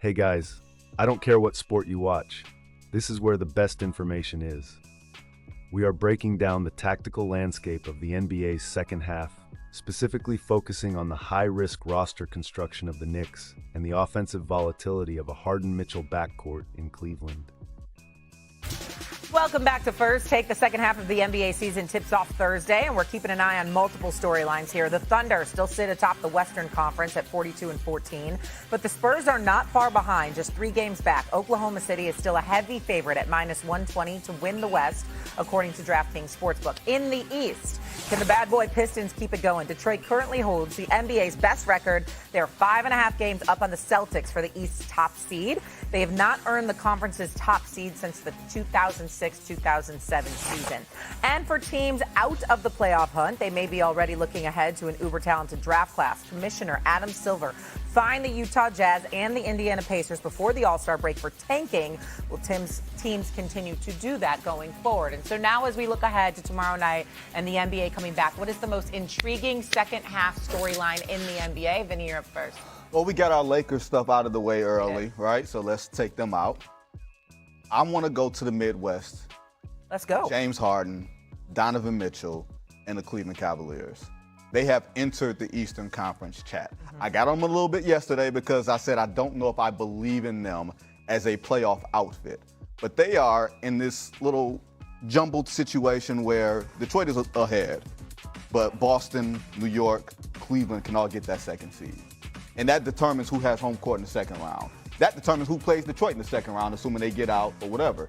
Hey guys, I don't care what sport you watch. This is where the best information is. We are breaking down the tactical landscape of the NBA's second half, specifically focusing on the high-risk roster construction of the Knicks and the offensive volatility of a Harden-Mitchell backcourt in Cleveland. Welcome back to First Take. The second half of the NBA season tips off Thursday, and we're keeping an eye on multiple storylines here. The Thunder still sit atop the Western Conference at 42-14, but the Spurs are not far behind, just 3 games back. Oklahoma City is still a heavy favorite at -120 to win the West, according to DraftKings Sportsbook. In the East, can the bad boy Pistons keep it going? Detroit currently holds the NBA's best record. They're 5.5 games up on the Celtics for the East's top seed. They have not earned the conference's top seed since the 2006-2007 season. And for teams out of the playoff hunt, they may be already looking ahead to an uber-talented draft class. Commissioner Adam Silver fined the Utah Jazz and the Indiana Pacers before the All-Star break for tanking. Will teams continue to do that going forward? And so now as we look ahead to tomorrow night and the NBA coming back, what is the most intriguing second half storyline in the NBA? Vinny, you're up first. Well, we got our Lakers stuff out of the way early, right? So let's take them out. I want to go to the Midwest. Let's go. James Harden, Donovan Mitchell, and the Cleveland Cavaliers. They have entered the Eastern Conference chat. I got on them a little bit yesterday because I said I don't know if I believe in them as a playoff outfit. But they are in this little jumbled situation where Detroit is ahead, but Boston, New York, Cleveland can all get that second seed. And that determines who has home court in the second round. That determines who plays Detroit in the second round, assuming they get out or whatever.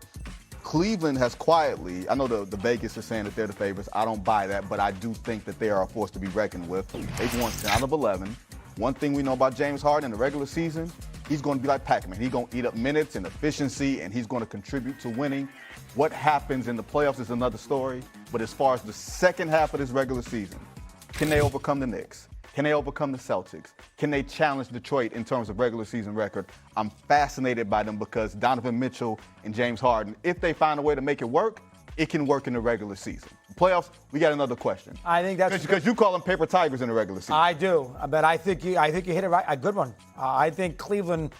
Cleveland has quietly, I know the Vegas is saying that they're the favorites. I don't buy that, but I do think that they are a force to be reckoned with. They've won 10 out of 11. One thing we know about James Harden in the regular season, he's going to be like Pac-Man. He's going to eat up minutes and efficiency, and he's going to contribute to winning. What happens in the playoffs is another story. But as far as the second half of this regular season, can they overcome the Knicks? Can they overcome the Celtics? Can they challenge Detroit in terms of regular season record? I'm fascinated by them because Donovan Mitchell and James Harden, if they find a way to make it work, it can work in the regular season. Playoffs, we got another question. I think that's because you call them paper tigers in the regular season. I do, but I think you hit it right. A good one. I think Cleveland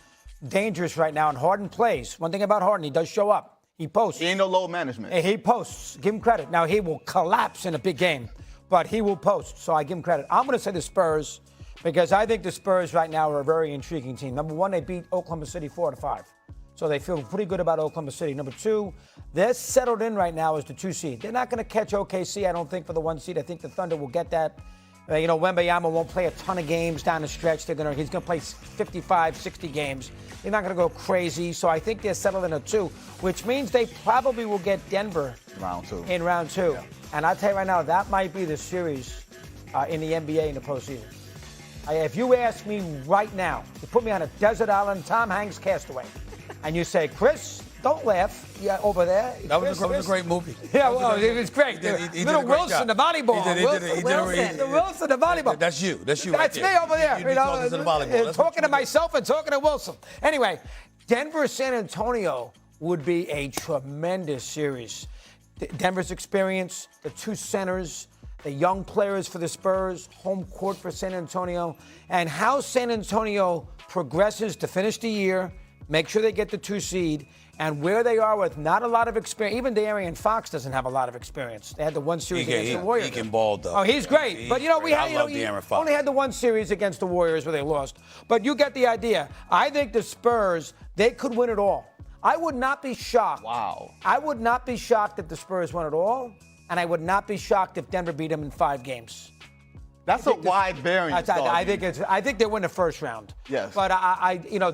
dangerous right now, and Harden plays. One thing about Harden, he does show up. He posts. He ain't no load management. He posts. Give him credit. Now he will collapse in a big game, but he will post. So I give him credit. I'm going to say the Spurs because I think the Spurs right now are a very intriguing team. Number one, they beat Oklahoma City 4-5. So they feel pretty good about Oklahoma City. Number two, they're settled in right now as the 2 seed. They're not going to catch OKC, I don't think, for the 1 seed. I think the Thunder will get that. Wembanyama won't play a ton of games down the stretch. He's going to play 55, 60 games. They're not going to go crazy. So I think they're settled in a 2, which means they probably will get Denver in round 2. Yeah. And I'll tell you right now, that might be the series in the NBA in the postseason. If you ask me right now, you put me on a desert island, Tom Hanks Castaway, and you say, Chris, don't laugh. Yeah, over there. That was a great movie. Yeah, well, it was great. He Little did a great Wilson, job. the volleyball. Wilson, the volleyball. That's you. That's you. That's right me over there. You talking to the volleyball. Talking to myself and talking to Wilson. Anyway, Denver-San Antonio would be a tremendous series. Denver's experience, the 2 centers, the young players for the Spurs, home court for San Antonio, and how San Antonio progresses to finish the year, make sure they get the 2 seed, and where they are with not a lot of experience. Even De'Aaron Fox doesn't have a lot of experience. They had the 1 series against the Warriors. He can ball, though. Oh, he's great. But, we had, only had the 1 series against the Warriors where they lost. But you get the idea. I think the Spurs, they could win it all. I would not be shocked. Wow. I would not be shocked if the Spurs won it all, and I would not be shocked if Denver beat them in 5 games. That's a wide variance. I think they win the first round. Yes. But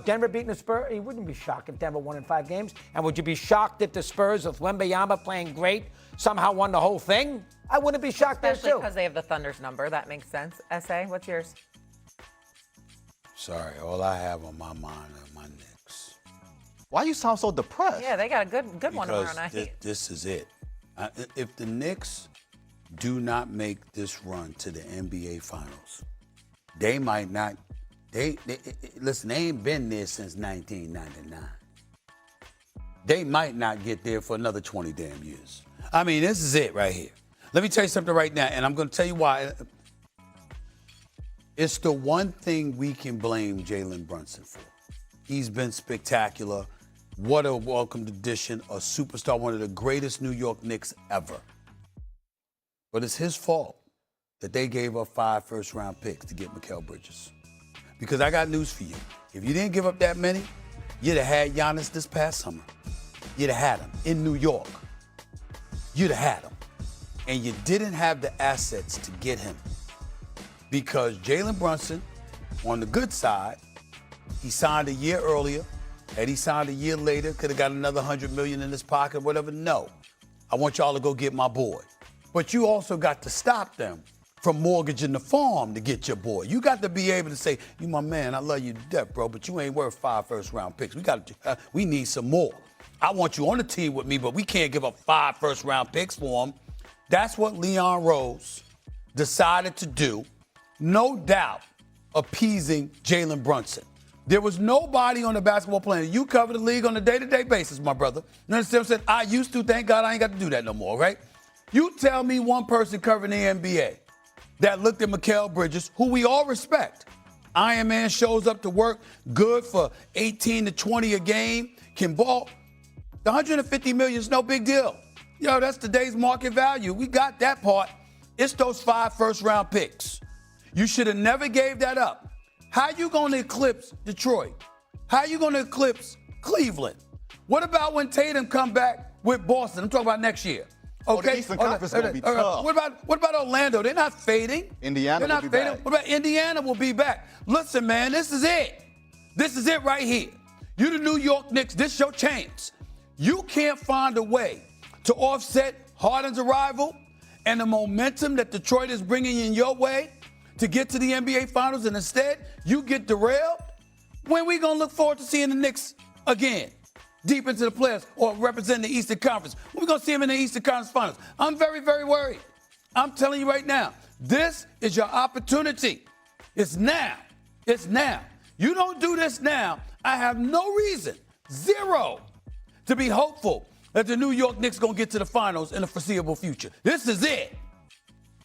Denver beating the Spurs, you wouldn't be shocked if Denver won in 5 games. And would you be shocked if the Spurs, with Wembanyama playing great, somehow won the whole thing? I wouldn't be shocked there too. Especially because they have the Thunder's number. That makes sense. S.A., what's yours? Sorry, all I have on my mind are my Knicks. Why you sound so depressed? Yeah, they got a good one tomorrow night. This is it. If the Knicks do not make this run to the NBA Finals, they might not. Listen, they ain't been there since 1999. They might not get there for another 20 damn years. I mean, this is it right here. Let me tell you something right now, and I'm going to tell you why. It's the one thing we can blame Jalen Brunson for. He's been spectacular. What a welcomed addition, a superstar, one of the greatest New York Knicks ever. But it's his fault that they gave up 5 first-round picks to get Mikal Bridges. Because I got news for you. If you didn't give up that many, you'd have had Giannis this past summer. You'd have had him in New York. You'd have had him. And you didn't have the assets to get him. Because Jalen Brunson, on the good side, he signed a year earlier. Had he signed a year later, could have got another $100 million in his pocket, whatever. No. I want y'all to go get my boy. But you also got to stop them from mortgaging the farm to get your boy. You got to be able to say, you my man, I love you to death, bro, but you ain't worth 5 first-round picks. We need some more. I want you on the team with me, but we can't give up 5 first-round picks for him. That's what Leon Rose decided to do, no doubt appeasing Jalen Brunson. There was nobody on the basketball planet. You cover the league on a day-to-day basis, my brother. You understand what I'm saying? I used to. Thank God I ain't got to do that no more, right? You tell me one person covering the NBA that looked at Mikal Bridges, who we all respect. Iron Man shows up to work, good for 18 to 20 a game, can ball. The $150 million is no big deal. Yo, that's today's market value. We got that part. It's those 5 first-round picks. You should have never gave that up. How you going to eclipse Detroit? How you going to eclipse Cleveland? What about when Tatum come back with Boston? I'm talking about next year. Okay. The Eastern Conference is going to be tough. What about Orlando? They're not fading. Indiana will be back. What about Indiana will be back? Listen, man, this is it. This is it right here. You the New York Knicks, this your chance. You can't find a way to offset Harden's arrival and the momentum that Detroit is bringing in your way to get to the NBA Finals, and instead you get derailed. When we going to look forward to seeing the Knicks again? Deep into the playoffs or representing the Eastern Conference. We're going to see them in the Eastern Conference Finals. I'm very, very worried. I'm telling you right now, this is your opportunity. It's now. It's now. You don't do this now, I have no reason, zero, to be hopeful that the New York Knicks going to get to the finals in the foreseeable future. This is it.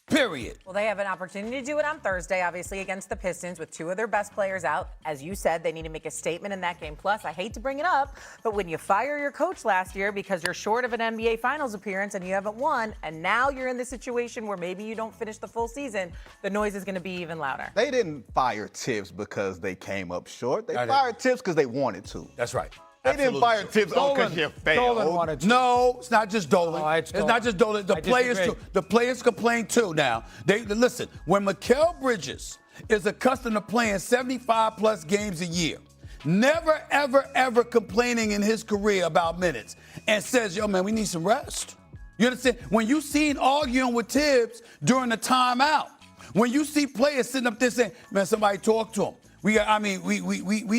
Period. Well, they have an opportunity to do it on Thursday, obviously, against the Pistons with 2 of their best players out. As you said, they need to make a statement in that game. Plus, I hate to bring it up, but when you fire your coach last year because you're short of an NBA Finals appearance and you haven't won, and now you're in this situation where maybe you don't finish the full season, the noise is going to be even louder. They didn't fire Tibbs because they came up short. They fired Tibbs because they wanted to. That's right. They didn't fire Tibbs because you failed. Dolan wanted to. No, it's not just Dolan. No, it's not just Dolan. The players complain too now. Listen, when Mikal Bridges is accustomed to playing 75-plus games a year, never, ever, ever complaining in his career about minutes, and says, yo, man, we need some rest. You understand? When you seen arguing with Tibbs during the timeout, when you see players sitting up there saying, man, somebody talk to him. We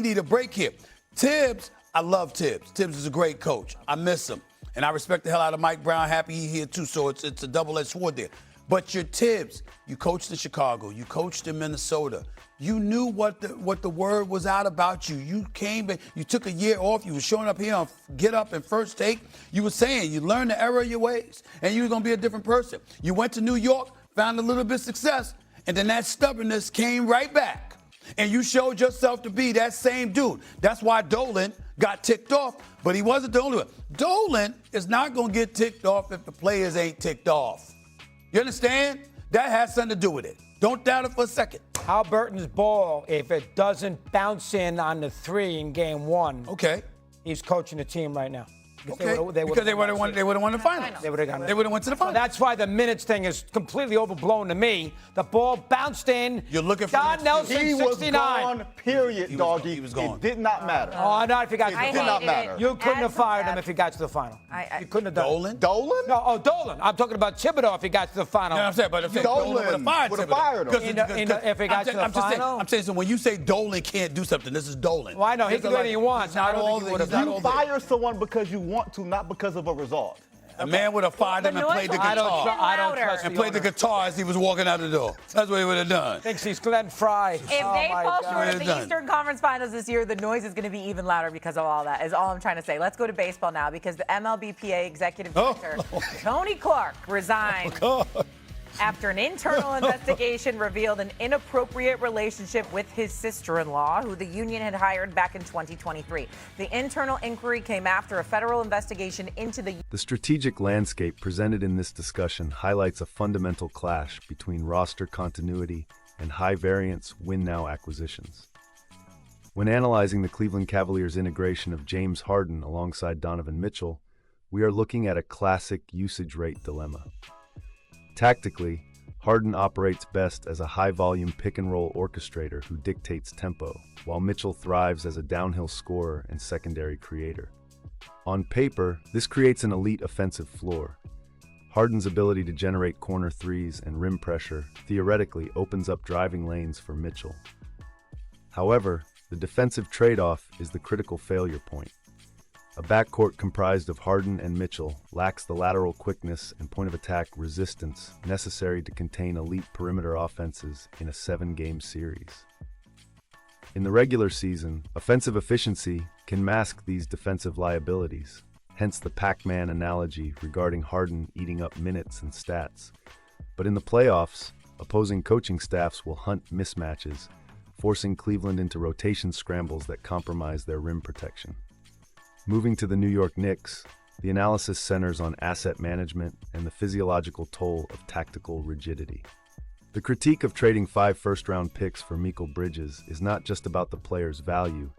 need a break here. Tibbs, I love Tibbs. Tibbs is a great coach. I miss him. And I respect the hell out of Mike Brown. Happy he's here too, so it's a double-edged sword there. But you're Tibbs. You coached in Chicago. You coached in Minnesota. You knew what the word was out about you. You came back. You took a year off. You were showing up here on Get Up and First Take. You were saying you learned the error of your ways, and you were going to be a different person. You went to New York, found a little bit of success, and then that stubbornness came right back. And you showed yourself to be that same dude. That's why Dolan got ticked off, but he wasn't the only one. Dolan is not going to get ticked off if the players ain't ticked off. You understand? That has something to do with it. Don't doubt it for a second. Halliburton's ball, if it doesn't bounce in on the 3 in game 1, okay, he's coaching the team right now. Okay. Because they would have won the finals. They would have went to the finals. So that's why the minutes thing is completely overblown to me. The ball bounced in. You're looking for Don Nelson, he 69. was gone, period, doggy. He was gone. It did not matter. Oh, not if he got to the It did not matter. You couldn't have fired him that. if he got to the final. You couldn't have done Dolan? it. Dolan? No, Dolan. I'm talking about Thibodeau if he got to the final. No, I'm saying, but if Dolan would have fired him. If he got to the final? I'm saying, so when you say Dolan can't do something, this is Dolan. Well, I know. He can do anything he wants. I don't think he would have done it. You fire someone because you want to, not because of a result. A man would have fired him and played the guitar. I don't trust and played the guitar as he was walking out the door. That's what he would have done. Thinks he's Glenn Fry. If they fall short of the Eastern Conference Finals this year, the noise is going to be even louder because of all that, is all I'm trying to say. Let's go to baseball now because the MLBPA executive director, Tony Clark, resigned After an internal investigation revealed an inappropriate relationship with his sister-in-law, who the union had hired back in 2023. The internal inquiry came after a federal investigation into the strategic landscape presented in this discussion highlights a fundamental clash between roster continuity and high-variance win-now acquisitions. When analyzing the Cleveland Cavaliers' integration of James Harden alongside Donovan Mitchell, we are looking at a classic usage rate dilemma. Tactically, Harden operates best as a high-volume pick-and-roll orchestrator who dictates tempo, while Mitchell thrives as a downhill scorer and secondary creator. On paper, this creates an elite offensive floor. Harden's ability to generate corner threes and rim pressure theoretically opens up driving lanes for Mitchell. However, the defensive trade-off is the critical failure point. A backcourt comprised of Harden and Mitchell lacks the lateral quickness and point-of-attack resistance necessary to contain elite perimeter offenses in a 7-game series. In the regular season, offensive efficiency can mask these defensive liabilities, hence the Pac-Man analogy regarding Harden eating up minutes and stats. But in the playoffs, opposing coaching staffs will hunt mismatches, forcing Cleveland into rotation scrambles that compromise their rim protection. Moving to the New York Knicks, the analysis centers on asset management and the physiological toll of tactical rigidity. The critique of trading 5 first-round picks for Mikal Bridges is not just about the player's value.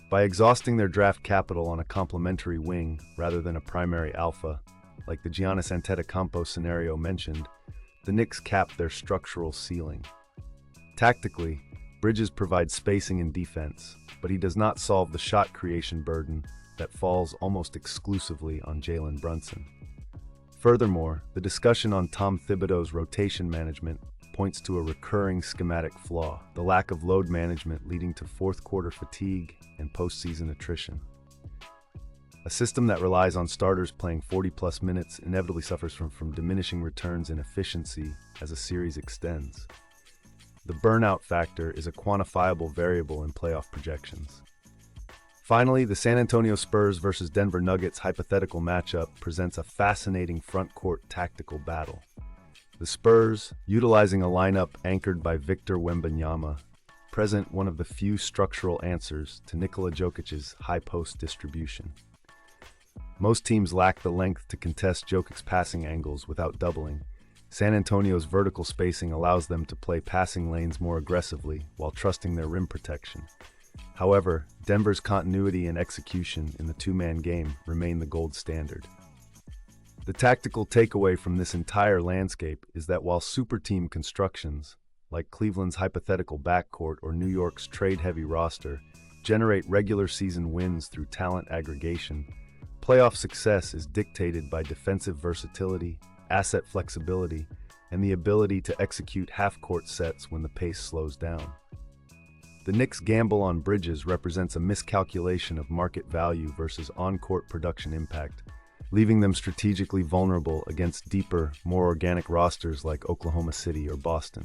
By exhausting their draft capital on a complementary wing rather than a primary alpha, like the Giannis Antetokounmpo scenario mentioned, the Knicks cap their structural ceiling. Tactically, Bridges provides spacing and defense, but he does not solve the shot creation burden that falls almost exclusively on Jalen Brunson. Furthermore, the discussion on Tom Thibodeau's rotation management points to a recurring schematic flaw, the lack of load management leading to fourth-quarter fatigue and postseason attrition. A system that relies on starters playing 40-plus minutes inevitably suffers from diminishing returns in efficiency as a series extends. The burnout factor is a quantifiable variable in playoff projections. Finally, the San Antonio Spurs versus Denver Nuggets hypothetical matchup presents a fascinating front-court tactical battle. The Spurs, utilizing a lineup anchored by Victor Wembanyama, present one of the few structural answers to Nikola Jokic's high-post distribution. Most teams lack the length to contest Jokic's passing angles without doubling. San Antonio's vertical spacing allows them to play passing lanes more aggressively while trusting their rim protection. However, Denver's continuity and execution in the two-man game remain the gold standard. The tactical takeaway from this entire landscape is that while super team constructions, like Cleveland's hypothetical backcourt or New York's trade-heavy roster, generate regular season wins through talent aggregation, playoff success is dictated by defensive versatility, asset flexibility, and the ability to execute half-court sets when the pace slows down. The Knicks' gamble on Bridges represents a miscalculation of market value versus on-court production impact, leaving them strategically vulnerable against deeper, more organic rosters like Oklahoma City or Boston.